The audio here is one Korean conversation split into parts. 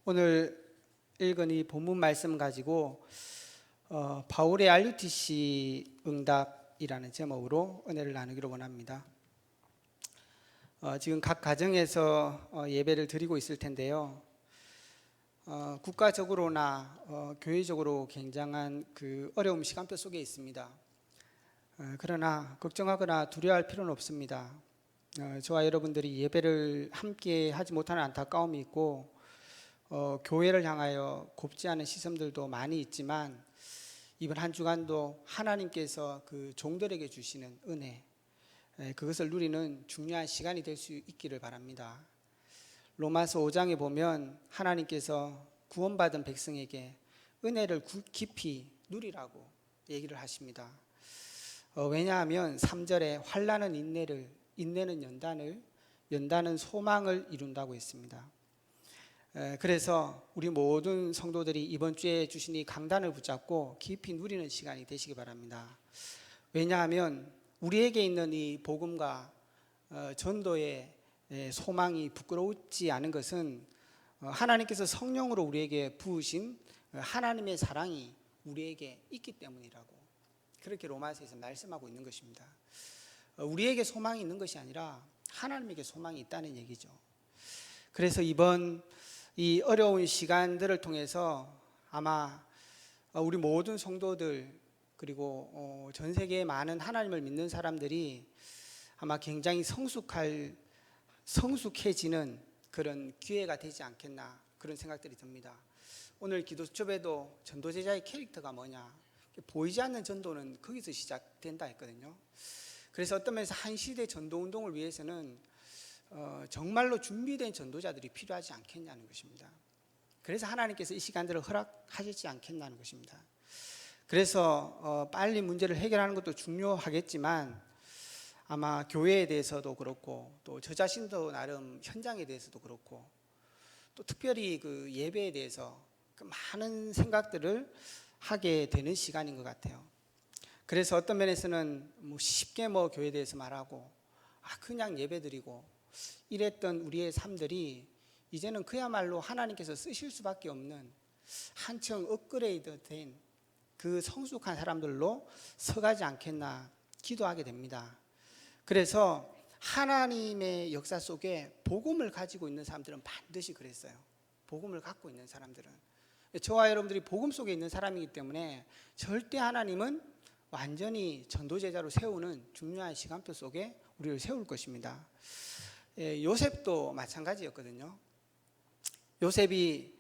오늘 읽은 이 본문 말씀 가지고 바울의 RUTC 응답이라는 제목으로 은혜를 나누기로 원합니다. 지금 각 가정에서 예배를 드리고 있을 텐데요. 국가적으로나 교회적으로 굉장한 그 어려움 시간표 속에 있습니다. 그러나 걱정하거나 두려워할 필요는 없습니다. 저와 여러분들이 예배를 함께 하지 못하는 안타까움이 있고 교회를 향하여 곱지 않은 시선들도 많이 있지만 이번 한 주간도 하나님께서 그 종들에게 주시는 은혜, 그것을 누리는 중요한 시간이 될 수 있기를 바랍니다. 로마서 5장에 보면 하나님께서 구원받은 백성에게 은혜를 깊이 누리라고 얘기를 하십니다. 왜냐하면 3절에 환난은 인내를, 인내는 연단을, 연단은 소망을 이룬다고 했습니다. 그래서 우리 모든 성도들이 이번 주에 주신 이 강단을 붙잡고 깊이 누리는 시간이 되시기 바랍니다. 왜냐하면 우리에게 있는 이 복음과 전도의 소망이 부끄러우지 않은 것은 하나님께서 성령으로 우리에게 부으신 하나님의 사랑이 우리에게 있기 때문이라고 그렇게 로마서에서 말씀하고 있는 것입니다. 우리에게 소망이 있는 것이 아니라 하나님에게 소망이 있다는 얘기죠. 그래서 이번 이 어려운 시간들을 통해서 아마 우리 모든 성도들 그리고 전 세계의 많은 하나님을 믿는 사람들이 아마 굉장히 성숙해지는 그런 기회가 되지 않겠나 그런 생각들이 듭니다. 오늘 기도수첩에도 전도제자의 캐릭터가 뭐냐, 보이지 않는 전도는 거기서 시작된다 했거든요. 그래서 어떤 면에서 한 시대 전도운동을 위해서는 정말로 준비된 전도자들이 필요하지 않겠냐는 것입니다. 그래서 하나님께서 이 시간들을 허락하시지 않겠냐는 것입니다. 그래서 빨리 문제를 해결하는 것도 중요하겠지만 아마 교회에 대해서도 그렇고 또 저 자신도 나름 현장에 대해서도 그렇고 또 특별히 그 예배에 대해서 그 많은 생각들을 하게 되는 시간인 것 같아요. 그래서 어떤 면에서는 쉽게 교회에 대해서 말하고 그냥 예배드리고 이랬던 우리의 삶들이 이제는 그야말로 하나님께서 쓰실 수밖에 없는 한층 업그레이드 된 그 성숙한 사람들로 서가지 않겠나 기도하게 됩니다. 그래서 하나님의 역사 속에 복음을 가지고 있는 사람들은 반드시 그랬어요. 복음을 갖고 있는 사람들은, 저와 여러분들이 복음 속에 있는 사람이기 때문에 절대 하나님은 완전히 전도제자로 세우는 중요한 시간표 속에 우리를 세울 것입니다. 요셉도 마찬가지였거든요. 요셉이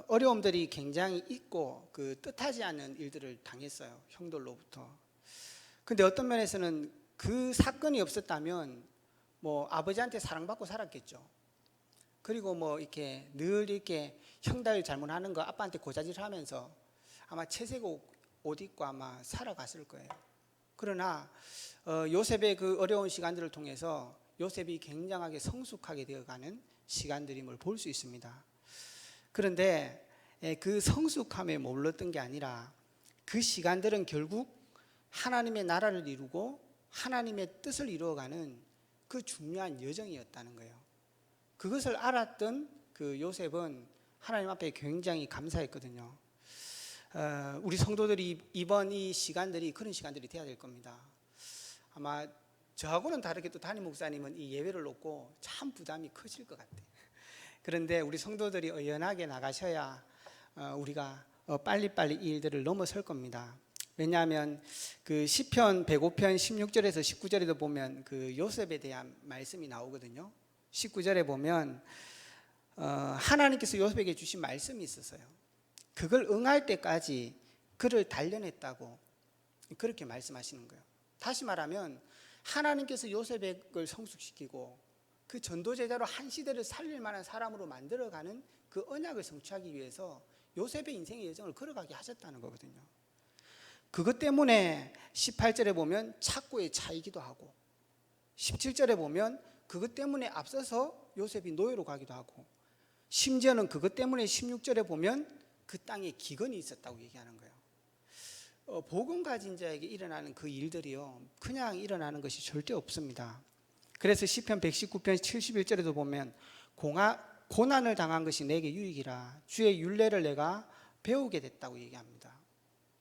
어려움들이 굉장히 있고 그 뜻하지 않은 일들을 당했어요. 형들로부터. 근데 어떤 면에서는 그 사건이 없었다면 아버지한테 사랑받고 살았겠죠. 그리고 이렇게 늘 이렇게 형들 잘못하는 거 아빠한테 고자질을 하면서 아마 채색 옷 입고 아마 살아갔을 거예요. 그러나 요셉의 그 어려운 시간들을 통해서 요셉이 굉장하게 성숙하게 되어가는 시간들임을 볼 수 있습니다. 그런데 그 성숙함에 머물렀던 게 아니라 그 시간들은 결국 하나님의 나라를 이루고 하나님의 뜻을 이루어가는 그 중요한 여정이었다는 거예요. 그것을 알았던 그 요셉은 하나님 앞에 굉장히 감사했거든요. 우리 성도들이 이번 이 시간들이 그런 시간들이 돼야 될 겁니다. 아마 저하고는 다르게 또 담임 목사님은 이 예배를 놓고 참 부담이 커질 것 같아요. 그런데 우리 성도들이 의연하게 나가셔야 우리가 빨리빨리 이 일들을 넘어설 겁니다. 왜냐하면 그 시편 105편 16절에서 19절에도 보면 그 요셉에 대한 말씀이 나오거든요. 19절에 보면 하나님께서 요셉에게 주신 말씀이 있었어요. 그걸 응할 때까지 그를 단련했다고 그렇게 말씀하시는 거예요. 다시 말하면 하나님께서 요셉을 성숙시키고 그 전도제자로 한 시대를 살릴 만한 사람으로 만들어가는 그 언약을 성취하기 위해서 요셉의 인생의 여정을 걸어가게 하셨다는 거거든요. 그것 때문에 18절에 보면 착고에 차이기도 하고 17절에 보면 그것 때문에 앞서서 요셉이 노예로 가기도 하고 심지어는 그것 때문에 16절에 보면 그 땅에 기근이 있었다고 얘기하는 거예요. 복음 가진 자에게 일어나는 그 일들이요 그냥 일어나는 것이 절대 없습니다. 그래서 시편 119편 71절에도 보면 고난을 당한 것이 내게 유익이라 주의 율례를 내가 배우게 됐다고 얘기합니다.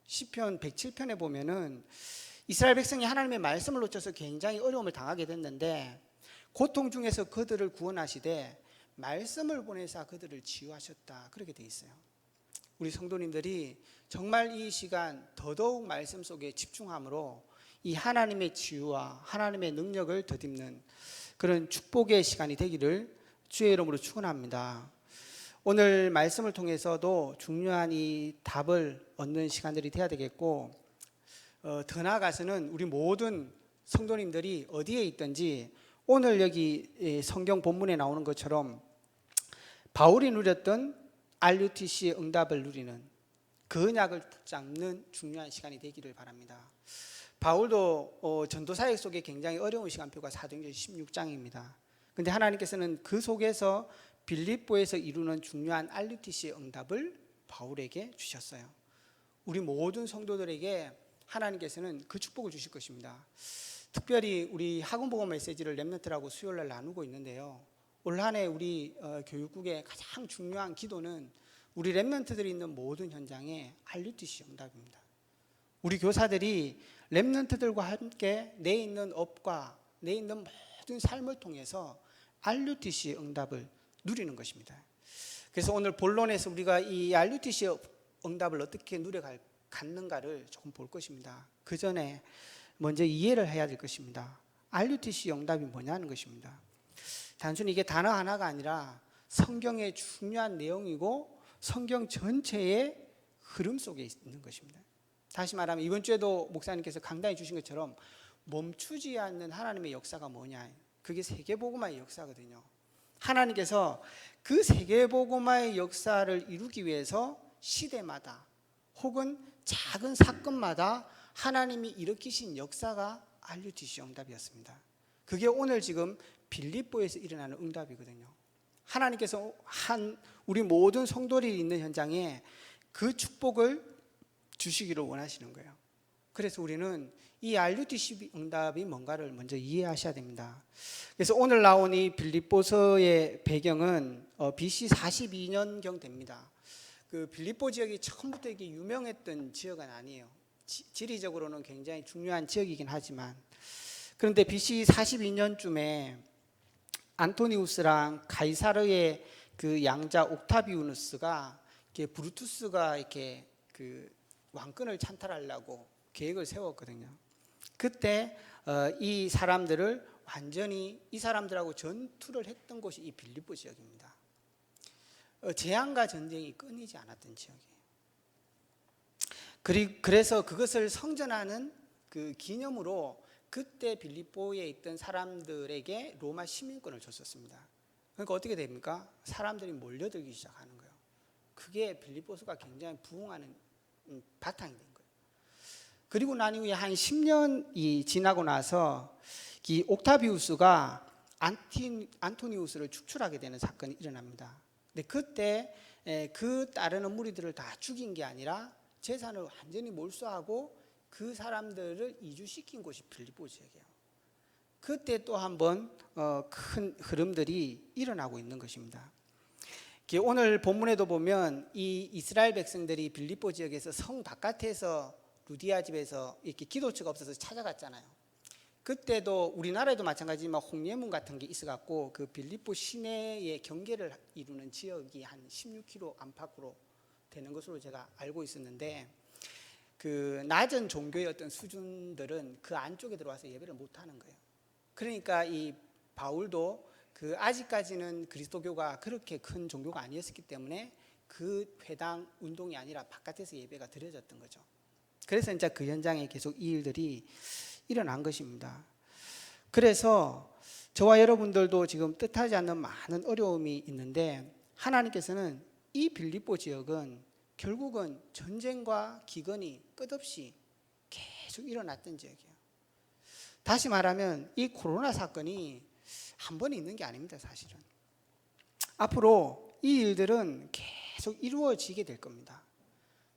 시편 107편에 보면은 이스라엘 백성이 하나님의 말씀을 놓쳐서 굉장히 어려움을 당하게 됐는데 고통 중에서 그들을 구원하시되 말씀을 보내사 그들을 치유하셨다, 그렇게 돼 있어요. 우리 성도님들이 정말 이 시간 더더욱 말씀 속에 집중함으로 이 하나님의 치유와 하나님의 능력을 덧입는 그런 축복의 시간이 되기를 주의 이름으로 축원합니다. 오늘 말씀을 통해서도 중요한 이 답을 얻는 시간들이 돼야 되겠고, 더 나아가서는 우리 모든 성도님들이 어디에 있든지 오늘 여기 성경 본문에 나오는 것처럼 바울이 누렸던 RUTC의 응답을 누리는 그 언약을 붙잡는 중요한 시간이 되기를 바랍니다. 바울도 전도 사역 속에 굉장히 어려운 시간표가 사도행전 16장입니다. 근데 하나님께서는 그 속에서 빌립보에서 이루는 중요한 RUTC의 응답을 바울에게 주셨어요. 우리 모든 성도들에게 하나님께서는 그 축복을 주실 것입니다. 특별히 우리 학원복음 메시지를 렘넌트라고 수요일날 나누고 있는데요, 올 한 해 우리 교육국의 가장 중요한 기도는 우리 렘넌트들이 있는 모든 현장에 RUTC 응답입니다. 우리 교사들이 렘넌트들과 함께 내 있는 업과 내 있는 모든 삶을 통해서 RUTC 응답을 누리는 것입니다. 그래서 오늘 본론에서 우리가 이 RUTC 응답을 어떻게 누려갔는가를 조금 볼 것입니다. 그 전에 먼저 이해를 해야 될 것입니다. RUTC 응답이 뭐냐는 것입니다. 단순히 이게 단어 하나가 아니라 성경의 중요한 내용이고 성경 전체의 흐름 속에 있는 것입니다. 다시 말하면 이번 주에도 목사님께서 강단해 주신 것처럼 멈추지 않는 하나님의 역사가 뭐냐, 그게 세계복음화의 역사거든요. 하나님께서 그 세계복음화의 역사를 이루기 위해서 시대마다 혹은 작은 사건마다 하나님이 일으키신 역사가 RUTC 응답이었습니다. 그게 오늘 지금 빌립보에서 일어나는 응답이거든요. 하나님께서 우리 모든 성도들이 있는 현장에 그 축복을 주시기를 원하시는 거예요. 그래서 우리는 이 RUTC 응답이 뭔가를 먼저 이해하셔야 됩니다. 그래서 오늘 나온 이 빌립보서의 배경은 BC 42년경 됩니다. 그 빌립보 지역이 처음부터 이게 유명했던 지역은 아니에요. 지리적으로는 굉장히 중요한 지역이긴 하지만, 그런데 BC 42년쯤에 안토니우스랑 가이사르의 그 양자 옥타비우누스가 브루투스가 이렇게 그 왕권을 찬탈하려고 계획을 세웠거든요. 그때 이 사람들을 완전히 이 사람들하고 전투를 했던 곳이 이 빌립보 지역입니다. 재앙과 전쟁이 끊이지 않았던 지역이에요. 그래서 그것을 성전하는 그 기념으로 그때 빌립보에 있던 사람들에게 로마 시민권을 줬었습니다. 그러니까 어떻게 됩니까? 사람들이 몰려들기 시작하는 거예요. 그게 빌립보서가 굉장히 부흥하는 바탕이 된 거예요. 그리고 난 이후에 한 10년이 지나고 나서 이 옥타비우스가 안토니우스를 축출하게 되는 사건이 일어납니다. 근데 그때 그 따르는 무리들을 다 죽인 게 아니라 재산을 완전히 몰수하고 그 사람들을 이주시킨 곳이 빌립보 지역이에요. 그때 또 한번 큰 흐름들이 일어나고 있는 것입니다. 오늘 본문에도 보면 이 이스라엘 백성들이 빌립보 지역에서 성 바깥에서 루디아 집에서 이렇게 기도처가 없어서 찾아갔잖아요. 그때도 우리나라에도 마찬가지지만 홍례문 같은 게 있어갖고 그 빌립보 시내의 경계를 이루는 지역이 한 16km 안팎으로 되는 것으로 제가 알고 있었는데, 그 낮은 종교의 어떤 수준들은 그 안쪽에 들어와서 예배를 못 하는 거예요. 그러니까 이 바울도 그 아직까지는 그리스도교가 그렇게 큰 종교가 아니었기 때문에 그 회당 운동이 아니라 바깥에서 예배가 드려졌던 거죠. 그래서 이제 그 현장에 계속 이 일들이 일어난 것입니다. 그래서 저와 여러분들도 지금 뜻하지 않는 많은 어려움이 있는데, 하나님께서는 이 빌립보 지역은 결국은 전쟁과 기근이 끝없이 계속 일어났던 지역이에요. 다시 말하면 이 코로나 사건이 한 번에 있는 게 아닙니다. 사실은 앞으로 이 일들은 계속 이루어지게 될 겁니다.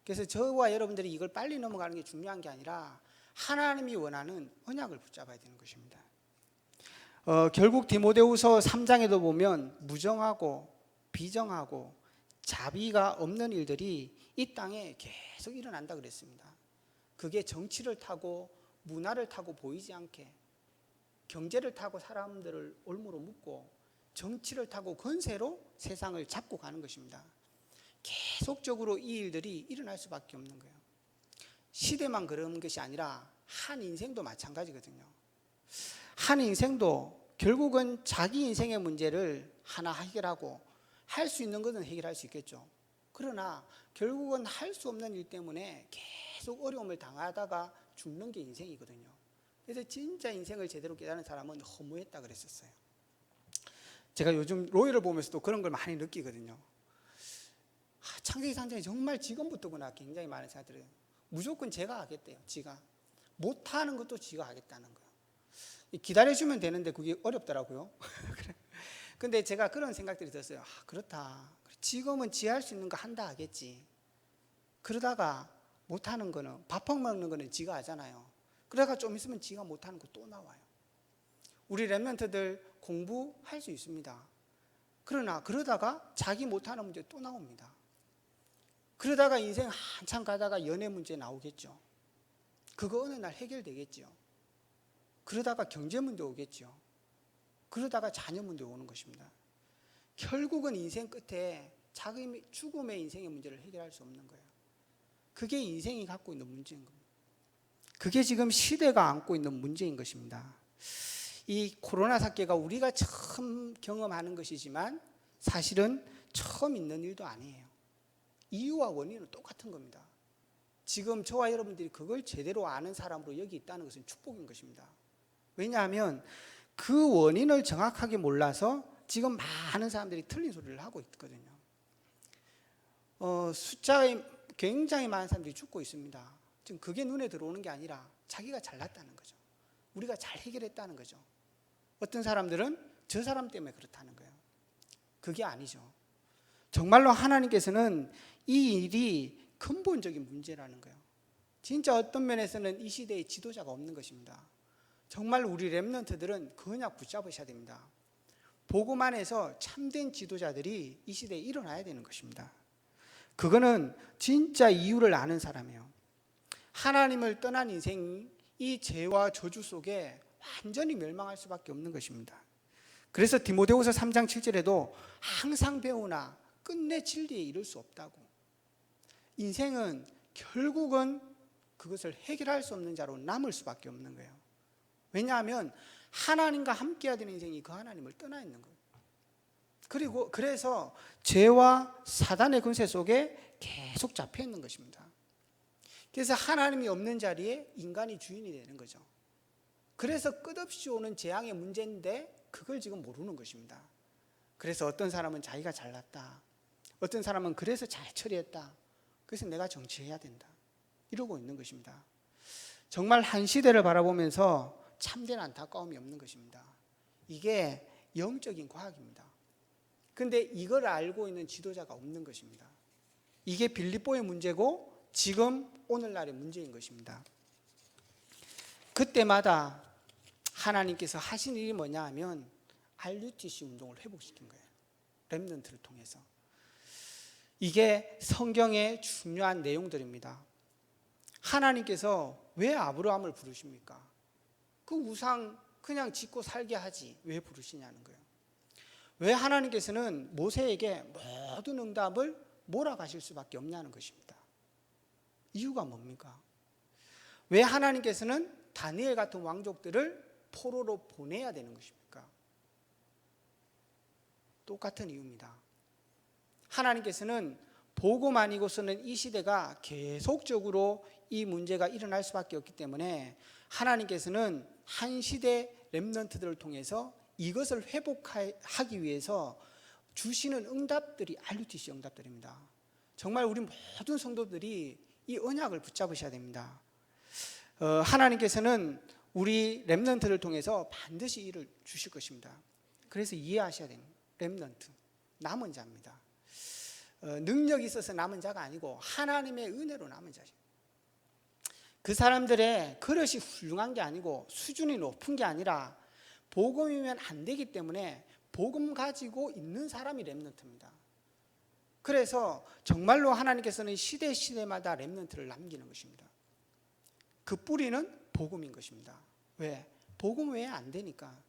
그래서 저와 여러분들이 이걸 빨리 넘어가는 게 중요한 게 아니라 하나님이 원하는 언약을 붙잡아야 되는 것입니다. 결국 디모데후서 3장에도 보면 무정하고 비정하고 자비가 없는 일들이 이 땅에 계속 일어난다 그랬습니다. 그게 정치를 타고 문화를 타고 보이지 않게, 경제를 타고 사람들을 올무로 묶고, 정치를 타고 권세로 세상을 잡고 가는 것입니다. 계속적으로 이 일들이 일어날 수밖에 없는 거예요. 시대만 그런 것이 아니라 한 인생도 마찬가지거든요. 한 인생도 결국은 자기 인생의 문제를 하나 해결하고, 할 수 있는 것은 해결할 수 있겠죠. 그러나 결국은 할 수 없는 일 때문에 계속 어려움을 당하다가 죽는 게 인생이거든요. 그래서 진짜 인생을 제대로 깨달은 사람은 허무했다 그랬었어요. 제가 요즘 로이를 보면서도 그런 걸 많이 느끼거든요. 창세기 3장이 정말 지금부터구나 굉장히 많은 사람들이 무조건 제가 하겠대요. 지가 못하는 것도 지가 하겠다는 거예요. 기다려주면 되는데 그게 어렵더라고요. 근데 제가 그런 생각들이 들었어요. 그렇다. 지금은 지 할 수 있는 거 한다 하겠지. 그러다가 못하는 거는, 밥 먹는 거는 지가 하잖아요. 그러다가 좀 있으면 지가 못하는 거 또 나와요. 우리 랩런트들 공부할 수 있습니다. 그러나 그러다가 자기 못하는 문제 또 나옵니다. 그러다가 인생 한참 가다가 연애 문제 나오겠죠. 그거 어느 날 해결되겠죠. 그러다가 경제 문제 오겠죠. 그러다가 자녀 문제 오는 것입니다. 결국은 인생 끝에 자기 죽음의 인생의 문제를 해결할 수 없는 거예요. 그게 인생이 갖고 있는 문제인 겁니다. 그게 지금 시대가 안고 있는 문제인 것입니다. 이 코로나 사태가 우리가 처음 경험하는 것이지만 사실은 처음 있는 일도 아니에요. 이유와 원인은 똑같은 겁니다. 지금 저와 여러분들이 그걸 제대로 아는 사람으로 여기 있다는 것은 축복인 것입니다. 왜냐하면 그 원인을 정확하게 몰라서 지금 많은 사람들이 틀린 소리를 하고 있거든요. 숫자에 굉장히 많은 사람들이 죽고 있습니다. 지금 그게 눈에 들어오는 게 아니라 자기가 잘났다는 거죠. 우리가 잘 해결했다는 거죠. 어떤 사람들은 저 사람 때문에 그렇다는 거예요. 그게 아니죠. 정말로 하나님께서는 이 일이 근본적인 문제라는 거예요. 진짜 어떤 면에서는 이 시대에 지도자가 없는 것입니다. 정말 우리 랩런트들은 그 언약 붙잡으셔야 됩니다. 복음 안에서 참된 지도자들이 이 시대에 일어나야 되는 것입니다. 그거는 진짜 이유를 아는 사람이에요. 하나님을 떠난 인생이 이 죄와 저주 속에 완전히 멸망할 수밖에 없는 것입니다. 그래서 디모데후서 3장 7절에도 항상 배우나 끝내 진리에 이를 수 없다고. 인생은 결국은 그것을 해결할 수 없는 자로 남을 수밖에 없는 거예요. 왜냐하면 하나님과 함께해야 되는 인생이 그 하나님을 떠나 있는 거예요. 그래서 죄와 사단의 권세 속에 계속 잡혀 있는 것입니다. 그래서 하나님이 없는 자리에 인간이 주인이 되는 거죠. 그래서 끝없이 오는 재앙의 문제인데 그걸 지금 모르는 것입니다. 그래서 어떤 사람은 자기가 잘났다. 어떤 사람은 그래서 잘 처리했다. 그래서 내가 정치해야 된다. 이러고 있는 것입니다. 정말 한 시대를 바라보면서 참된 안타까움이 없는 것입니다. 이게 영적인 과학입니다. 그런데 이걸 알고 있는 지도자가 없는 것입니다. 이게 빌립보의 문제고 지금 오늘날의 문제인 것입니다. 그때마다 하나님께서 하신 일이 뭐냐 하면 RUTC 운동을 회복시킨 거예요. 렘넌트를 통해서. 이게 성경의 중요한 내용들입니다. 하나님께서 왜 아브라함을 부르십니까? 그 우상 그냥 짓고 살게 하지 왜 부르시냐는 거예요. 왜 하나님께서는 모세에게 모든 응답을 몰아가실 수밖에 없냐는 것입니다. 이유가 뭡니까? 왜 하나님께서는 다니엘 같은 왕족들을 포로로 보내야 되는 것입니까? 똑같은 이유입니다. 하나님께서는 복음 아니고서는 이 시대가 계속적으로 이 문제가 일어날 수밖에 없기 때문에 하나님께서는 한 시대 렘넌트들을 통해서 이것을 회복하기 위해서 주시는 응답들이 RUTC 응답들입니다. 정말 우리 모든 성도들이 이 언약을 붙잡으셔야 됩니다. 하나님께서는 우리 렘넌트를 통해서 반드시 일을 주실 것입니다. 그래서 이해하셔야 됩니다. 렘넌트, 남은 자입니다. 능력이 있어서 남은 자가 아니고 하나님의 은혜로 남은 자죠. 그 사람들의 그릇이 훌륭한 게 아니고 수준이 높은 게 아니라 복음이면 안 되기 때문에 복음 가지고 있는 사람이 렘넌트입니다. 그래서 정말로 하나님께서는 시대 시대마다 렘넌트를 남기는 것입니다. 그 뿌리는 복음인 것입니다. 왜? 복음 외에 안 되니까.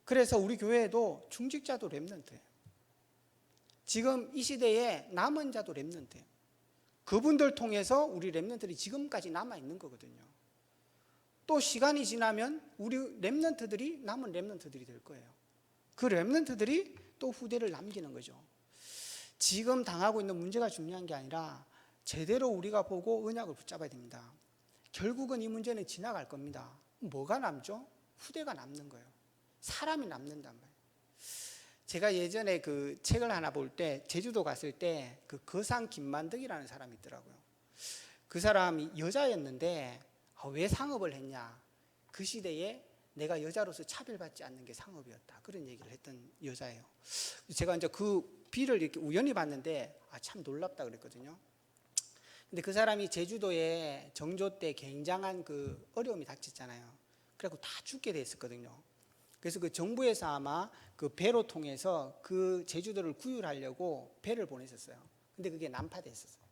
그래서 우리 교회에도 중직자도 렘넌트예요. 지금 이 시대에 남은 자도 렘넌트예요. 그분들 통해서 우리 렘넌트들이 지금까지 남아 있는 거거든요. 또 시간이 지나면 우리 렘넌트들이 남은 렘넌트들이 될 거예요. 그 렘넌트들이 또 후대를 남기는 거죠. 지금 당하고 있는 문제가 중요한 게 아니라 제대로 우리가 보고 언약을 붙잡아야 됩니다. 결국은 이 문제는 지나갈 겁니다. 뭐가 남죠? 후대가 남는 거예요. 사람이 남는단 말이에요. 제가 예전에 그 책을 하나 볼 때 제주도 갔을 때 그 거상 김만덕이라는 사람이 있더라고요. 그 사람이 여자였는데 왜 상업을 했냐? 그 시대에 내가 여자로서 차별받지 않는 게 상업이었다. 그런 얘기를 했던 여자예요. 제가 이제 그 비를 이렇게 우연히 봤는데 참 놀랍다 그랬거든요. 근데 그 사람이 제주도에 정조 때 굉장한 그 어려움이 닥쳤잖아요. 그래갖고 다 죽게 됐었거든요. 그래서 그 정부에서 아마 그 배로 통해서 그 제주도를 구휼하려고 배를 보냈었어요. 근데 그게 난파됐었어요.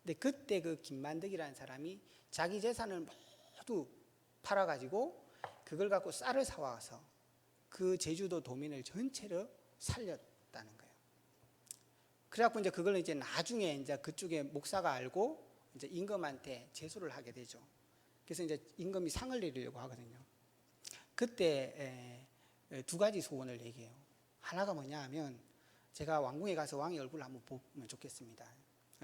근데 그때 그 김만덕이라는 사람이 자기 재산을 모두 팔아가지고 그걸 갖고 쌀을 사와서 그 제주도 도민을 전체를 살렸다는 거예요. 그래갖고 이제 그걸 이제 나중에 이제 그쪽에 목사가 알고 이제 임금한테 제소를 하게 되죠. 그래서 이제 임금이 상을 내리려고 하거든요. 그때 두 가지 소원을 얘기해요. 하나가 뭐냐 하면 제가 왕궁에 가서 왕의 얼굴을 한번 보면 좋겠습니다.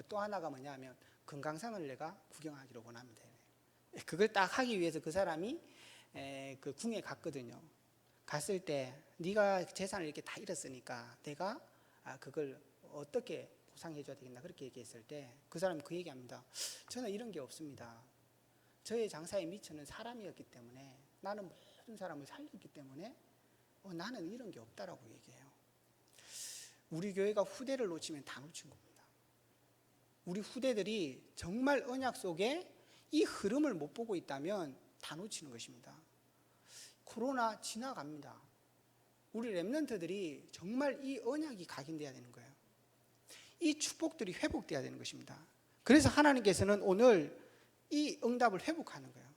또 하나가 뭐냐 하면 금강산을 내가 구경하기로 원합니다. 그걸 딱 하기 위해서 그 사람이 그 궁에 갔거든요. 갔을 때 네가 재산을 이렇게 다 잃었으니까 내가 그걸 어떻게 보상해 줘야 되겠나 그렇게 얘기했을 때 그 사람이 그 얘기합니다. 저는 이런 게 없습니다. 저의 장사의 미천은 사람이었기 때문에 나는 모든 사람을 살렸기 때문에 나는 이런 게 없다라고 얘기해요. 우리 교회가 후대를 놓치면 다 놓친 겁니다. 우리 후대들이 정말 언약 속에 이 흐름을 못 보고 있다면 다 놓치는 것입니다. 코로나 지나갑니다. 우리 렘넌트들이 정말 이 언약이 각인돼야 되는 거예요. 이 축복들이 회복돼야 되는 것입니다. 그래서 하나님께서는 오늘 이 응답을 회복하는 거예요.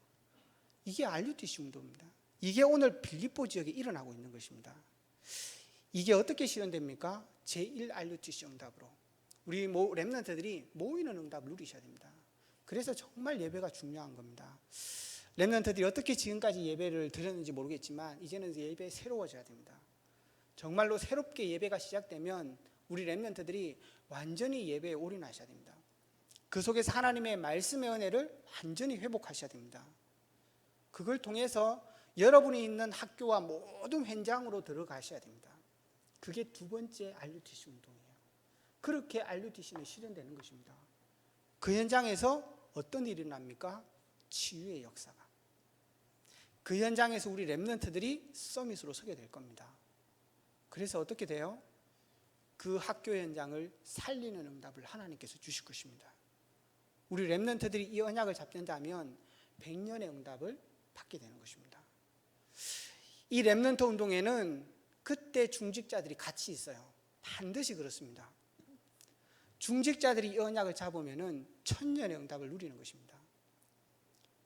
이게 RUTC 운동입니다. 이게 오늘 빌립보 지역에 일어나고 있는 것입니다. 이게 어떻게 실현됩니까? 제1 RUTC 응답으로 우리 렘넌트들이 모이는 응답을 누리셔야 됩니다. 그래서 정말 예배가 중요한 겁니다. 렘넌트들이 어떻게 지금까지 예배를 드렸는지 모르겠지만 이제는 예배 새로워져야 됩니다. 정말로 새롭게 예배가 시작되면 우리 렘넌트들이 완전히 예배에 올인하셔야 됩니다. 그 속에서 하나님의 말씀의 은혜를 완전히 회복하셔야 됩니다. 그걸 통해서 여러분이 있는 학교와 모든 현장으로 들어가셔야 됩니다. 그게 두 번째 RUTC 운동이에요. 그렇게 RUTC는 실현되는 것입니다. 그 현장에서 어떤 일이 일어납니까? 치유의 역사가. 그 현장에서 우리 렘넌트들이 서밋으로 서게 될 겁니다. 그래서 어떻게 돼요? 그 학교 현장을 살리는 응답을 하나님께서 주실 것입니다. 우리 렘넌트들이 이 언약을 잡는다면 100년의 응답을 받게 되는 것입니다. 이 렘넌트 운동에는 그때 중직자들이 같이 있어요. 반드시 그렇습니다. 중직자들이 이 언약을 잡으면 1000년의 응답을 누리는 것입니다.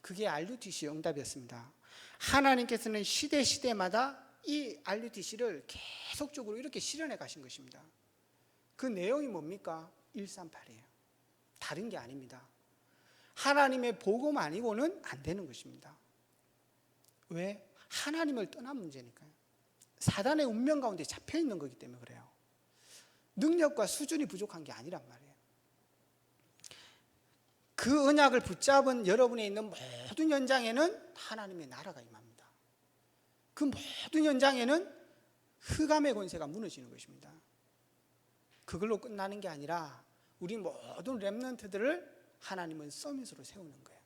그게 RUTC 응답이었습니다. 하나님께서는 시대마다 이 RUTC를 계속적으로 이렇게 실현해 가신 것입니다. 그 내용이 뭡니까? 138이에요. 다른 게 아닙니다. 하나님의 복음 아니고는 안 되는 것입니다. 왜? 하나님을 떠난 문제니까요. 사단의 운명 가운데 잡혀 있는 거기 때문에 그래요. 능력과 수준이 부족한 게 아니란 말이에요. 그 언약을 붙잡은 여러분에 있는 모든 현장에는 하나님의 나라가 임합니다. 그 모든 현장에는 흑암의 권세가 무너지는 것입니다. 그걸로 끝나는 게 아니라 우리 모든 렘넌트들을 하나님은 서밋으로 세우는 거예요.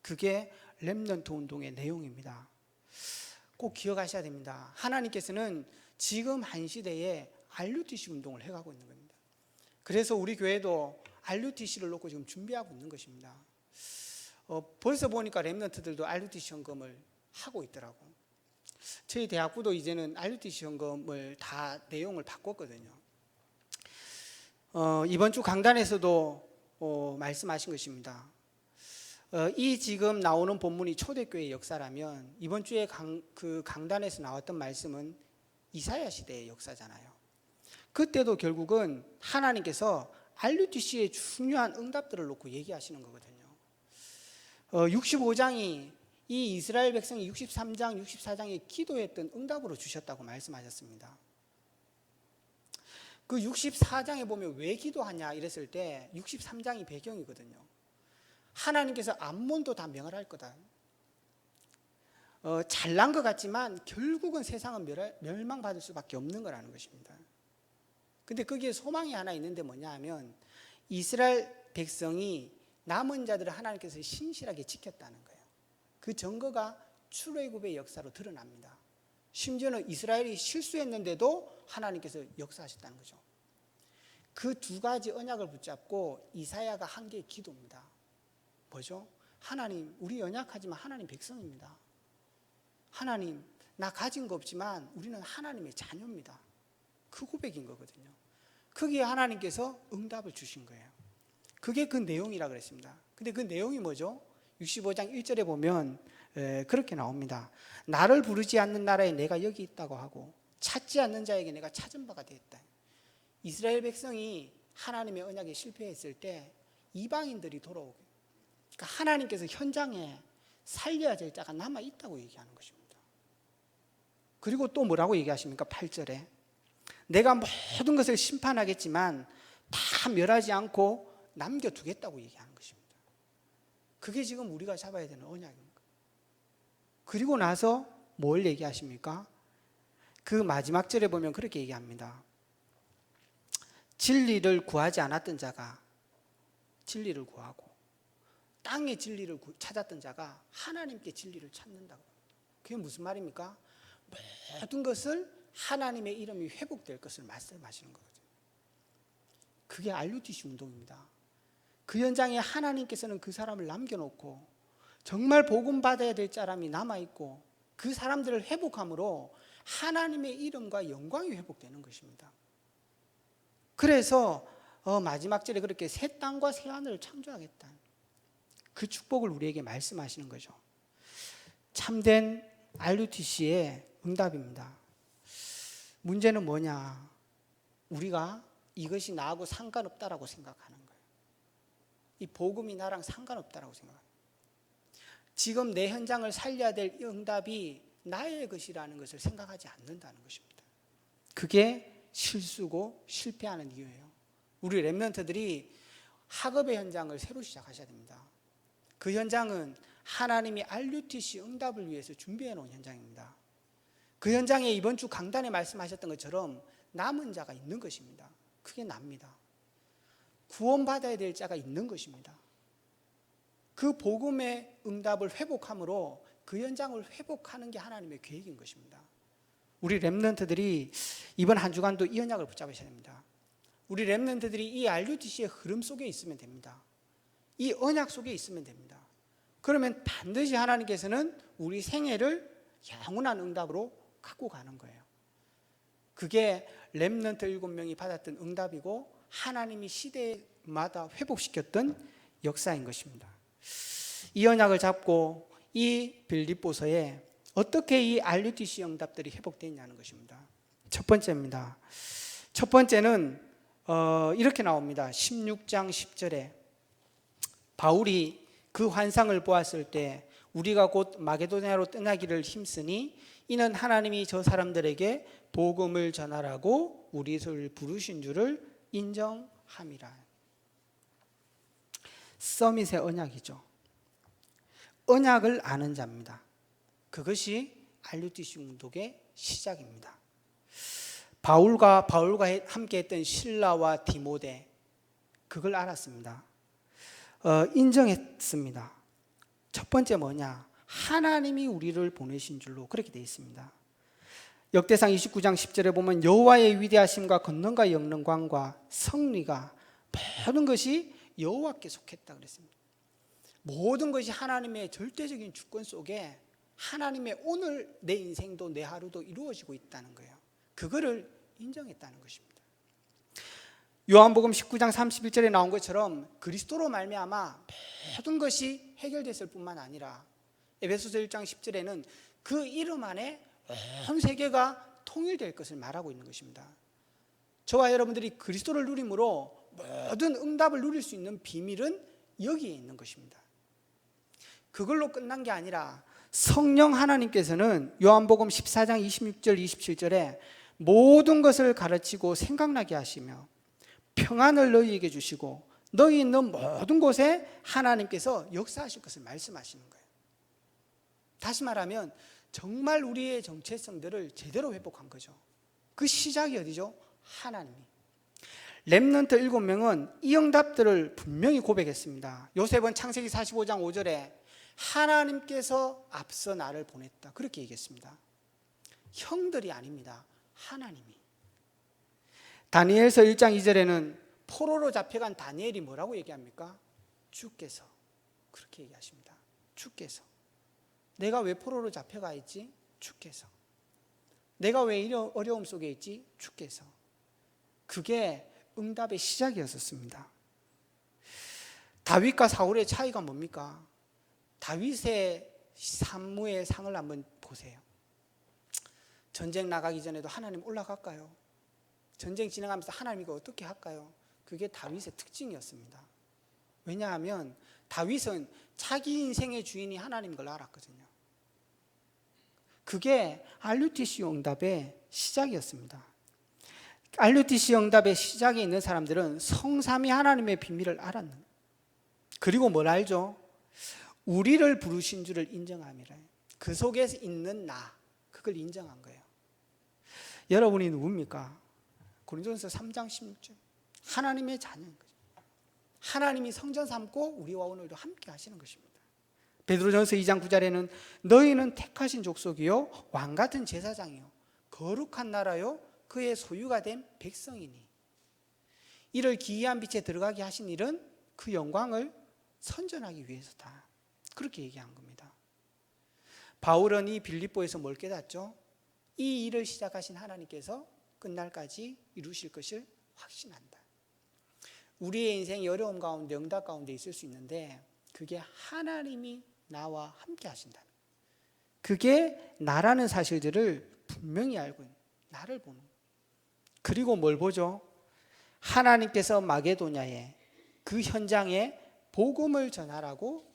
그게 렘넌트 운동의 내용입니다. 꼭 기억하셔야 됩니다. 하나님께서는 지금 한 시대에 RUTC 운동을 해가고 있는 겁니다. 그래서 우리 교회도 RUTC를 놓고 지금 준비하고 있는 것입니다. 벌써 보니까 렘넌트들도 RUTC 헌금을 하고 있더라고. 저희 대학부도 이제는 RUTC 헌금을 다 내용을 바꿨거든요. 이번 주 강단에서도 말씀하신 것입니다. 이 지금 나오는 본문이 초대교회의 역사라면 이번 주에 그 강단에서 나왔던 말씀은 이사야 시대의 역사잖아요. 그때도 결국은 하나님께서 RUTC의 중요한 응답들을 놓고 얘기하시는 거거든요. 65장이 이 이스라엘 백성이 63장, 64장에 기도했던 응답으로 주셨다고 말씀하셨습니다. 그 64장에 보면 왜 기도하냐 이랬을 때 63장이 배경이거든요. 하나님께서 암몬도 다 멸할 거다. 잘난 것 같지만 결국은 세상은 멸망받을 수밖에 없는 거라는 것입니다. 근데 거기에 소망이 하나 있는데 뭐냐 하면 이스라엘 백성이 남은 자들을 하나님께서 신실하게 지켰다는 거예요. 그 증거가 출애굽의 역사로 드러납니다. 심지어는 이스라엘이 실수했는데도 하나님께서 역사하셨다는 거죠. 그 두 가지 언약을 붙잡고 이사야가 한 게 기도입니다. 뭐죠? 하나님, 우리 연약하지만 하나님 백성입니다. 하나님, 나 가진 거 없지만 우리는 하나님의 자녀입니다. 그 고백인 거거든요. 거기에 하나님께서 응답을 주신 거예요. 그게 그 내용이라 그랬습니다. 근데 그 내용이 뭐죠? 65장 1절에 보면 그렇게 나옵니다. 나를 부르지 않는 나라에 내가 여기 있다고 하고 찾지 않는 자에게 내가 찾은 바가 되었다. 이스라엘 백성이 하나님의 언약에 실패했을 때 이방인들이 돌아오게, 그러니까 하나님께서 현장에 살려야 될 자가 남아있다고 얘기하는 것입니다. 그리고 또 뭐라고 얘기하십니까? 8절에 내가 모든 것을 심판하겠지만 다 멸하지 않고 남겨두겠다고 얘기하는 것입니다. 그게 지금 우리가 잡아야 되는 언약입니다. 그리고 나서 뭘 얘기하십니까? 그 마지막 절에 보면 그렇게 얘기합니다. 진리를 구하지 않았던 자가 진리를 구하고 땅의 진리를 찾았던 자가 하나님께 진리를 찾는다고. 그게 무슨 말입니까? 모든 것을 하나님의 이름이 회복될 것을 말씀하시는 거거든요. 그게 RUTC 운동입니다. 그 현장에 하나님께서는 그 사람을 남겨놓고 정말 복음 받아야 될 사람이 남아있고 그 사람들을 회복함으로 하나님의 이름과 영광이 회복되는 것입니다. 그래서 마지막 절에 그렇게 새 땅과 새 하늘을 창조하겠다. 그 축복을 우리에게 말씀하시는 거죠. 참된 RUTC의 응답입니다. 문제는 뭐냐? 우리가 이것이 나하고 상관없다라고 생각하는 거예요. 이 복음이 나랑 상관없다라고 생각합니다. 지금 내 현장을 살려야 될 응답이 나의 것이라는 것을 생각하지 않는다는 것입니다. 그게 실수고 실패하는 이유예요. 우리 렘넌트들이 학업의 현장을 새로 시작하셔야 됩니다. 그 현장은 하나님이 RUTC 응답을 위해서 준비해 놓은 현장입니다. 그 현장에 이번 주 강단에 말씀하셨던 것처럼 남은 자가 있는 것입니다. 그게 납니다. 구원받아야 될 자가 있는 것입니다. 그 복음의 응답을 회복함으로 그 현장을 회복하는 게 하나님의 계획인 것입니다. 우리 렘넌트들이 이번 한 주간도 이 언약을 붙잡으셔야 됩니다. 우리 렘넌트들이 이 RUTC의 흐름 속에 있으면 됩니다. 이 언약 속에 있으면 됩니다. 그러면 반드시 하나님께서는 우리 생애를 영원한 응답으로 갖고 가는 거예요. 그게 렘넌트 7명이 받았던 응답이고 하나님이 시대마다 회복시켰던 역사인 것입니다. 이 언약을 잡고 이 빌립보서에 어떻게 이 RUTC 응답들이 회복되냐는 것입니다. 첫 번째입니다. 첫 번째는 이렇게 나옵니다. 16장 10절에 바울이 그 환상을 보았을 때 우리가 곧 마게도냐로 떠나기를 힘쓰니 이는 하나님이 저 사람들에게 복음을 전하라고 우리를 부르신 줄을 인정함이라. 서밋의 언약이죠. 언약을 아는 자입니다. 그것이 RUTC 운동의 시작입니다. 바울과 함께 했던 실라와 디모데, 그걸 알았습니다. 인정했습니다. 첫 번째 뭐냐? 하나님이 우리를 보내신 줄로 그렇게 되어 있습니다. 역대상 29장 10절에 보면 여호와의 위대하심과 권능과 영광과 성리가 모든 것이 여호와께 속했다 그랬습니다. 모든 것이 하나님의 절대적인 주권 속에 하나님의 오늘 내 인생도 내 하루도 이루어지고 있다는 거예요. 그거를 인정했다는 것입니다. 요한복음 19장 31절에 나온 것처럼 그리스도로 말미암아 모든 것이 해결됐을 뿐만 아니라 에베소서 1장 10절에는 그 이름 안에 온 세계가 통일될 것을 말하고 있는 것입니다. 저와 여러분들이 그리스도를 누림으로 모든 응답을 누릴 수 있는 비밀은 여기에 있는 것입니다. 그걸로 끝난 게 아니라 성령 하나님께서는 요한복음 14장 26절 27절에 모든 것을 가르치고 생각나게 하시며 평안을 너희에게 주시고 너희 있는 모든 곳에 하나님께서 역사하실 것을 말씀하시는 거예요. 다시 말하면 정말 우리의 정체성들을 제대로 회복한 거죠. 그 시작이 어디죠? 하나님이. 렘넌트 7명은 이 응답들을 분명히 고백했습니다. 요셉은 창세기 45장 5절에 하나님께서 앞서 나를 보냈다, 그렇게 얘기했습니다. 형들이 아닙니다. 하나님이. 다니엘서 1장 2절에는 포로로 잡혀간 다니엘이 뭐라고 얘기합니까? 주께서. 그렇게 얘기하십니다. 주께서. 내가 왜 포로로 잡혀가 있지? 주께서. 내가 왜 이런 어려움 속에 있지? 주께서. 그게 응답의 시작이었었습니다. 다윗과 사울의 차이가 뭡니까? 다윗의 산무의 상을 한번 보세요. 전쟁 나가기 전에도 하나님 올라갈까요? 전쟁 진행하면서 하나님 이거 어떻게 할까요? 그게 다윗의 특징이었습니다. 왜냐하면 다윗은 자기 인생의 주인이 하나님인 걸 알았거든요. 그게 RUTC 응답의 시작이었습니다. RUTC 응답의 시작에 있는 사람들은 성삼위 하나님의 비밀을 알았는 거예요. 그리고 뭘 알죠? 우리를 부르신 줄을 인정함이라. 그 속에 있는 나, 그걸 인정한 거예요. 여러분이 누굽니까? 고린도전서 3장 16절. 하나님의 자녀인 거죠. 하나님이 성전 삼고 우리와 오늘도 함께 하시는 것입니다. 베드로전서 2장 9절에는 너희는 택하신 족속이요 왕같은 제사장이요 거룩한 나라요 그의 소유가 된 백성이니 이를 기이한 빛에 들어가게 하신 일은 그 영광을 선전하기 위해서다, 그렇게 얘기한 겁니다. 바울은 이 빌립보에서 뭘 깨닫죠? 이 일을 시작하신 하나님께서 끝날까지 이루실 것을 확신한다. 우리의 인생이 어려움 가운데 응답 가운데 있을 수 있는데 그게 하나님이 나와 함께 하신다. 그게 나라는 사실들을 분명히 알고 나를 보는. 그리고 뭘 보죠? 하나님께서 마게도냐에 그 현장에 복음을 전하라고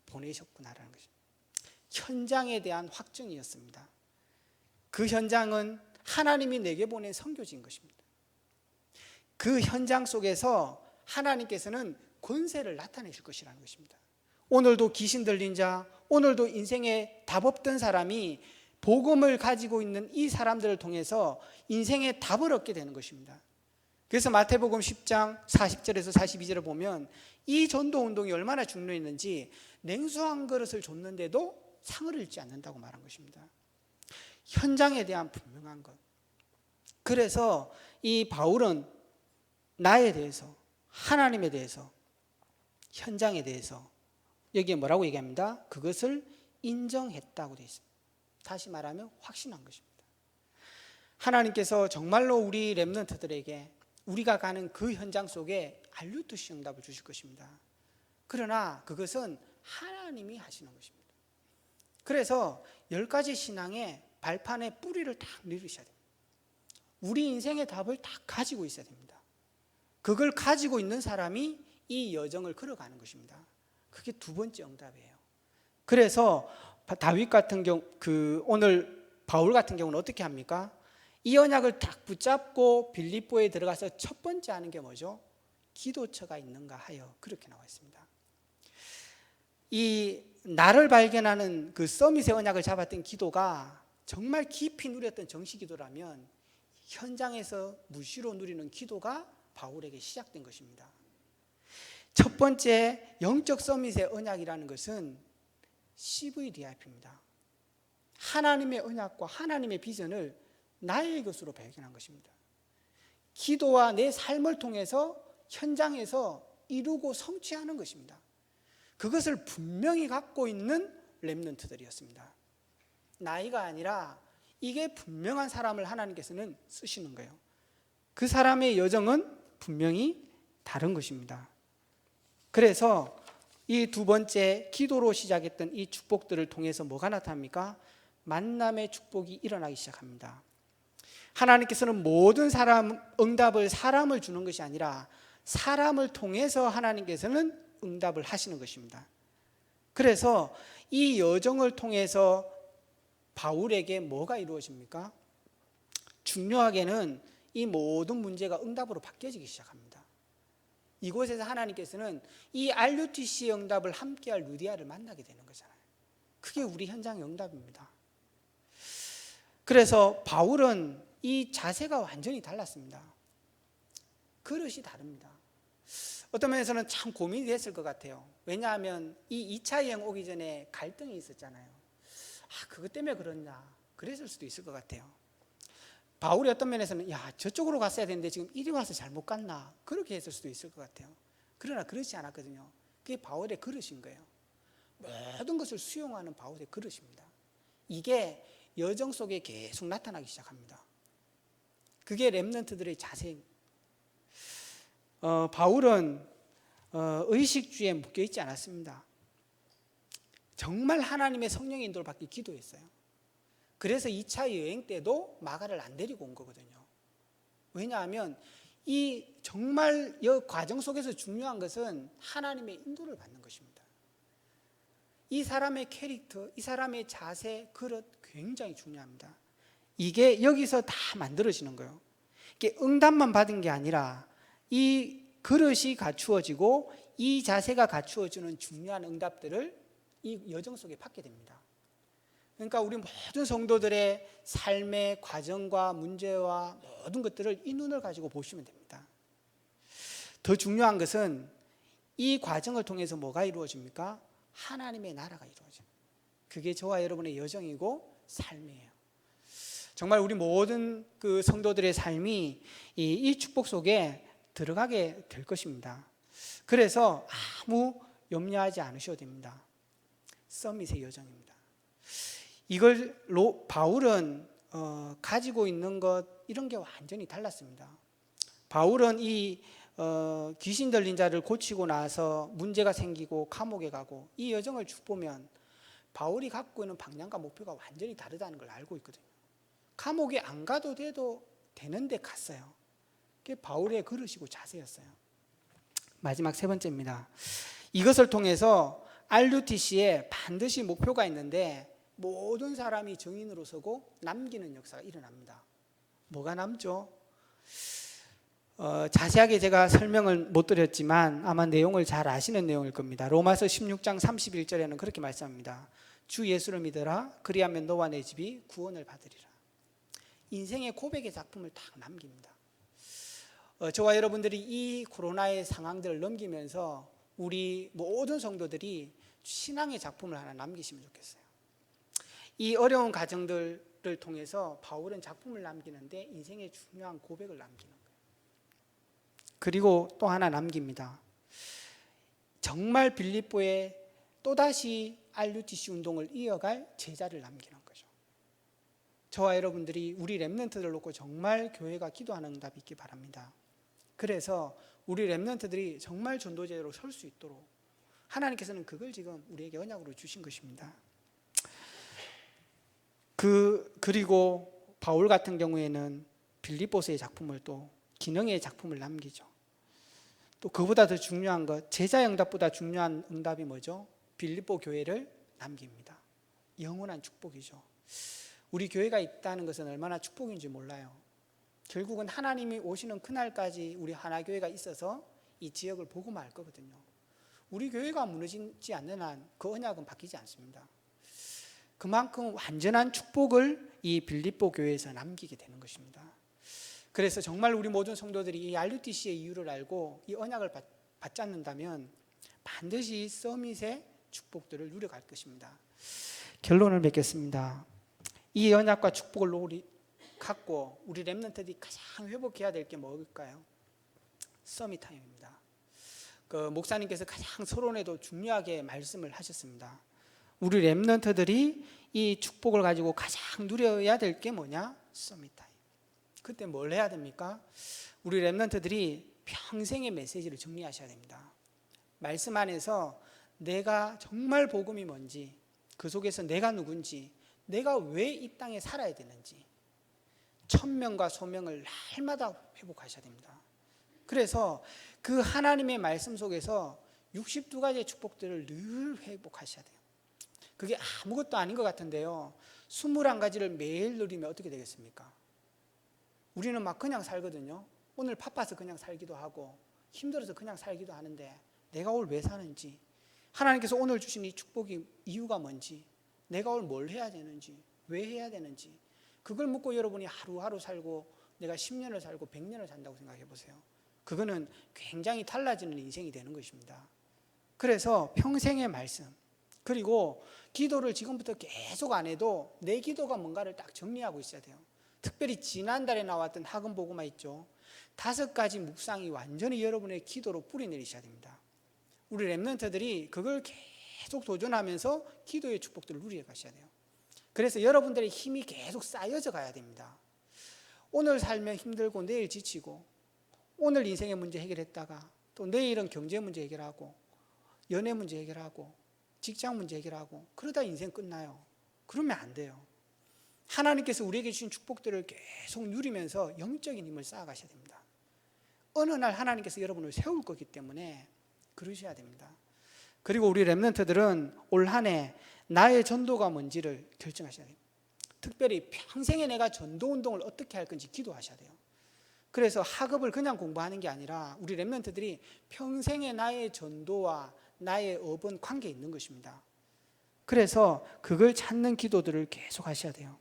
보내셨구나라는 것입니다. 현장에 대한 확증이었습니다. 그 현장은 하나님이 내게 보낸 선교지인 것입니다. 그 현장 속에서 하나님께서는 권세를 나타내실 것이라는 것입니다. 오늘도 귀신 들린 자, 오늘도 인생에 답 없던 사람이 복음을 가지고 있는 이 사람들을 통해서 인생에 답을 얻게 되는 것입니다. 그래서 마태복음 10장 40절에서 42절을 보면 이 전도운동이 얼마나 중요했는지 냉수 한 그릇을 줬는데도 상을 잃지 않는다고 말한 것입니다. 현장에 대한 분명한 것. 그래서 이 바울은 나에 대해서, 하나님에 대해서, 현장에 대해서 여기에 뭐라고 얘기합니다? 그것을 인정했다고 되어 있습니다. 다시 말하면 확신한 것입니다. 하나님께서 정말로 우리 렘넌트들에게 우리가 가는 그 현장 속에 RUTC 응답을 주실 것입니다. 그러나 그것은 하나님이 하시는 것입니다. 그래서 10가지 신앙의 발판에 뿌리를 딱 내리셔야 됩니다. 우리 인생의 답을 다 가지고 있어야 됩니다. 그걸 가지고 있는 사람이 이 여정을 걸어가는 것입니다. 그게 두 번째 응답이에요. 그래서 다윗 같은 경우, 오늘 바울 같은 경우는 어떻게 합니까? 이 언약을 딱 붙잡고 빌립보에 들어가서 첫 번째 하는 게 뭐죠? 기도처가 있는가 하여, 그렇게 나와 있습니다. 이 나를 발견하는 그 서밋의 언약을 잡았던 기도가 정말 깊이 누렸던 정시 기도라면 현장에서 무시로 누리는 기도가 바울에게 시작된 것입니다. 첫 번째 영적 서밋의 언약이라는 것은 CVDIP입니다. 하나님의 언약과 하나님의 비전을 나의 것으로 발견한 것입니다. 기도와 내 삶을 통해서 현장에서 이루고 성취하는 것입니다. 그것을 분명히 갖고 있는 렘넌트들이었습니다. 나이가 아니라 이게 분명한 사람을 하나님께서는 쓰시는 거예요. 그 사람의 여정은 분명히 다른 것입니다. 그래서 이 두 번째 기도로 시작했던 이 축복들을 통해서 뭐가 나타납니까? 만남의 축복이 일어나기 시작합니다. 하나님께서는 모든 사람 응답을 사람을 주는 것이 아니라 사람을 통해서 하나님께서는 응답을 하시는 것입니다. 그래서 이 여정을 통해서 바울에게 뭐가 이루어집니까? 중요하게는 이 모든 문제가 응답으로 바뀌어지기 시작합니다. 이곳에서 하나님께서는 이 RUTC의 응답을 함께할 루디아를 만나게 되는 거잖아요. 그게 우리 현장의 응답입니다. 그래서 바울은 이 자세가 완전히 달랐습니다. 그릇이 다릅니다. 어떤 면에서는 참 고민이 됐을 것 같아요. 왜냐하면 이 2차 여행 오기 전에 갈등이 있었잖아요. 그것 때문에 그랬나? 그랬을 수도 있을 것 같아요. 바울이 어떤 면에서는 저쪽으로 갔어야 되는데 지금 이리 와서 잘못 갔나? 그렇게 했을 수도 있을 것 같아요. 그러나 그렇지 않았거든요. 그게 바울의 그릇인 거예요. 모든 것을 수용하는 바울의 그릇입니다. 이게 여정 속에 계속 나타나기 시작합니다. 그게 렘넌트들의 자세입니다. 바울은 의식주에 묶여있지 않았습니다. 정말 하나님의 성령의 인도를 받기 기도했어요. 그래서 2차 여행 때도 마가를 안 데리고 온 거거든요. 왜냐하면 이 정말 이 과정 속에서 중요한 것은 하나님의 인도를 받는 것입니다. 이 사람의 캐릭터, 이 사람의 자세, 그릇 굉장히 중요합니다. 이게 여기서 다 만들어지는 거예요. 이게 응답만 받은 게 아니라 이 그릇이 갖추어지고 이 자세가 갖추어지는 중요한 응답들을 이 여정 속에 받게 됩니다. 그러니까 우리 모든 성도들의 삶의 과정과 문제와 모든 것들을 이 눈을 가지고 보시면 됩니다. 더 중요한 것은 이 과정을 통해서 뭐가 이루어집니까? 하나님의 나라가 이루어집니다. 그게 저와 여러분의 여정이고 삶이에요. 정말 우리 모든 그 성도들의 삶이 이 축복 속에 들어가게 될 것입니다. 그래서 아무 염려하지 않으셔도 됩니다. 서밋의 여정입니다. 이걸 바울은 가지고 있는 것 이런 게 완전히 달랐습니다. 바울은 이 귀신 들린 자를 고치고 나서 문제가 생기고 감옥에 가고 이 여정을 쭉 보면 바울이 갖고 있는 방향과 목표가 완전히 다르다는 걸 알고 있거든요. 감옥에 안 가도 되는데 갔어요. 그게 바울의 그릇이고 자세였어요. 마지막 세 번째입니다. 이것을 통해서 RUTC에 반드시 목표가 있는데 모든 사람이 증인으로 서고 남기는 역사가 일어납니다. 뭐가 남죠? 자세하게 제가 설명을 못 드렸지만 아마 내용을 잘 아시는 내용일 겁니다. 로마서 16장 31절에는 그렇게 말씀합니다. 주 예수를 믿어라. 그리하면 너와 내 집이 구원을 받으리라. 인생의 고백의 작품을 딱 남깁니다. 저와 여러분들이 이 코로나의 상황들을 넘기면서 우리 모든 성도들이 신앙의 작품을 하나 남기시면 좋겠어요. 이 어려운 과정들을 통해서 바울은 작품을 남기는데 인생의 중요한 고백을 남기는 거예요. 그리고 또 하나 남깁니다. 정말 빌립보에 또다시 RUTC 운동을 이어갈 제자를 남기는 거죠. 저와 여러분들이 우리 렘넌트들을 놓고 정말 교회가 기도하는 응답이 있기 바랍니다. 그래서 우리 렘넌트들이 정말 전도제로 설 수 있도록 하나님께서는 그걸 지금 우리에게 언약으로 주신 것입니다. 그리고 바울 같은 경우에는 빌립보서의 작품을 또 기능의 작품을 남기죠. 또 그보다 더 중요한 것, 제자 응답보다 중요한 응답이 뭐죠? 빌립보 교회를 남깁니다. 영원한 축복이죠. 우리 교회가 있다는 것은 얼마나 축복인지 몰라요. 결국은 하나님이 오시는 그날까지 우리 하나교회가 있어서 이 지역을 보고 말 거거든요. 우리 교회가 무너지지 않는 한 그 언약은 바뀌지 않습니다. 그만큼 완전한 축복을 이 빌립보 교회에서 남기게 되는 것입니다. 그래서 정말 우리 모든 성도들이 이 RUTC의 이유를 알고 이 언약을 받지 않는다면 반드시 서밋의 축복들을 누려갈 것입니다. 결론을 맺겠습니다. 이 언약과 축복을 갖고 우리 렘넌트들이 가장 회복해야 될 게 뭘까요? 서밋 타임입니다. 목사님께서 가장 서론에도 중요하게 말씀을 하셨습니다. 우리 렘넌트들이 이 축복을 가지고 가장 누려야 될 게 뭐냐? 서밋 타임. 그때 뭘 해야 됩니까? 우리 렘넌트들이 평생의 메시지를 정리하셔야 됩니다. 말씀 안에서 내가 정말 복음이 뭔지, 그 속에서 내가 누군지, 내가 왜 이 땅에 살아야 되는지, 천명과 소명을 날마다 회복하셔야 됩니다. 그래서 그 하나님의 말씀 속에서 62가지의 축복들을 늘 회복하셔야 돼요. 그게 아무것도 아닌 것 같은데요, 21가지를 매일 누리면 어떻게 되겠습니까? 우리는 막 그냥 살거든요. 오늘 바빠서 그냥 살기도 하고 힘들어서 그냥 살기도 하는데, 내가 오늘 왜 사는지, 하나님께서 오늘 주신 이 축복이 이유가 뭔지, 내가 오늘 뭘 해야 되는지, 왜 해야 되는지, 그걸 묻고 여러분이 하루하루 살고 내가 10년을 살고 100년을 산다고 생각해 보세요. 그거는 굉장히 달라지는 인생이 되는 것입니다. 그래서 평생의 말씀, 그리고 기도를 지금부터 계속 안 해도 내 기도가 뭔가를 딱 정리하고 있어야 돼요. 특별히 지난달에 나왔던 학원 보고마 있죠. 5가지 묵상이 완전히 여러분의 기도로 뿌리내리셔야 됩니다. 우리 렘넌트들이 그걸 계속 도전하면서 기도의 축복들을 누리게 가셔야 돼요. 그래서 여러분들의 힘이 계속 쌓여져 가야 됩니다. 오늘 살면 힘들고 내일 지치고, 오늘 인생의 문제 해결했다가 또 내일은 경제 문제 해결하고, 연애 문제 해결하고, 직장 문제 해결하고, 그러다 인생 끝나요. 그러면 안 돼요. 하나님께서 우리에게 주신 축복들을 계속 누리면서 영적인 힘을 쌓아가셔야 됩니다. 어느 날 하나님께서 여러분을 세울 거기 때문에 그러셔야 됩니다. 그리고 우리 렘넌트들은 올 한 해 나의 전도가 뭔지를 결정하셔야 돼요. 특별히 평생에 내가 전도운동을 어떻게 할 건지 기도하셔야 돼요. 그래서 학업을 그냥 공부하는 게 아니라 우리 렘넌트들이 평생에 나의 전도와 나의 업은 관계 있는 것입니다. 그래서 그걸 찾는 기도들을 계속 하셔야 돼요.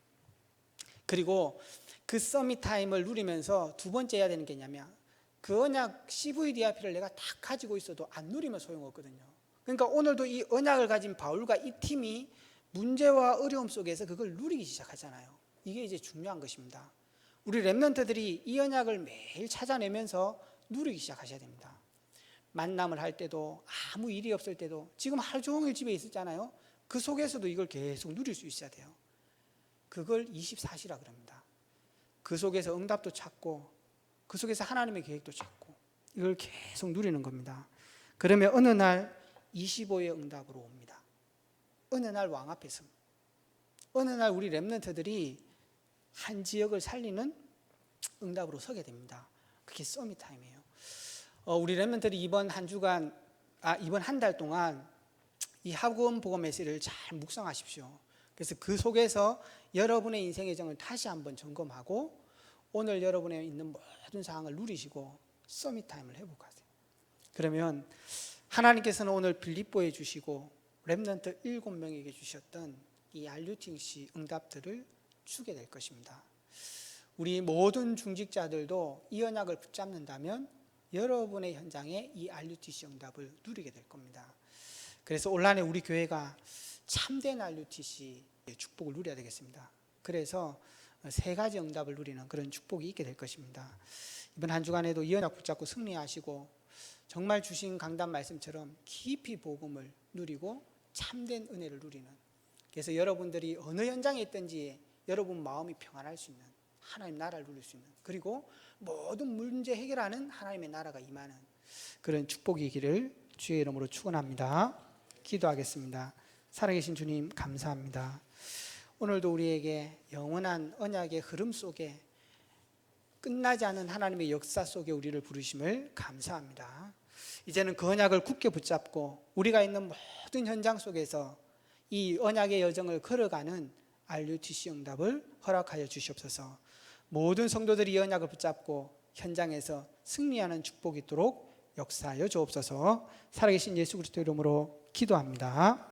그리고 그 서밋 타임을 누리면서 두 번째 해야 되는 게 뭐냐면, 그 언약 CVDIP를 내가 다 가지고 있어도 안 누리면 소용없거든요. 그러니까 오늘도 이 언약을 가진 바울과 이 팀이 문제와 어려움 속에서 그걸 누리기 시작하잖아요. 이게 이제 중요한 것입니다. 우리 렘넌트들이 이 언약을 매일 찾아내면서 누리기 시작하셔야 됩니다. 만남을 할 때도, 아무 일이 없을 때도, 지금 하루 종일 집에 있었잖아요. 그 속에서도 이걸 계속 누릴 수 있어야 돼요. 그걸 24시라 그럽니다. 그 속에서 응답도 찾고, 그 속에서 하나님의 계획도 찾고, 이걸 계속 누리는 겁니다. 그러면 어느 날 25의 응답으로 옵니다. 어느 날 왕 앞에 섭니다. 어느 날 우리 렘넌트들이 한 지역을 살리는 응답으로 서게 됩니다. 그게 서밋 타임이에요. 우리 렘넌트들이 이번 한 달 동안 이 학원 보고 메시지를 잘 묵상하십시오. 그래서 그 속에서 여러분의 인생의 정을 다시 한번 점검하고, 오늘 여러분의 있는 모든 상황을 누리시고 서밋 타임을 회복하세요. 그러면 하나님께서는 오늘 빌립보에 주시고 렘넌트 7명에게 주셨던 이 RUTC 응답들을 주게 될 것입니다. 우리 모든 중직자들도 이 언약을 붙잡는다면 여러분의 현장에 이 RUTC 응답을 누리게 될 겁니다. 그래서 올 한해 우리 교회가 참된 RUTC의 축복을 누려야 되겠습니다. 그래서 3가지 응답을 누리는 그런 축복이 있게 될 것입니다. 이번 한 주간에도 이 언약 붙잡고 승리하시고, 정말 주신 강단 말씀처럼 깊이 복음을 누리고 참된 은혜를 누리는, 그래서 여러분들이 어느 현장에 있든지 여러분 마음이 평안할 수 있는 하나님 나라를 누릴 수 있는, 그리고 모든 문제 해결하는 하나님의 나라가 임하는 그런 축복이기를 주의 이름으로 축원합니다. 기도하겠습니다. 살아계신 주님, 감사합니다. 오늘도 우리에게 영원한 언약의 흐름 속에, 끝나지 않은 하나님의 역사 속에 우리를 부르심을 감사합니다. 이제는 그 언약을 굳게 붙잡고 우리가 있는 모든 현장 속에서 이 언약의 여정을 걸어가는 RUTC 응답을 허락하여 주시옵소서. 모든 성도들이 이 언약을 붙잡고 현장에서 승리하는 축복이 있도록 역사하여 주옵소서. 살아계신 예수 그리스도 이름으로 기도합니다.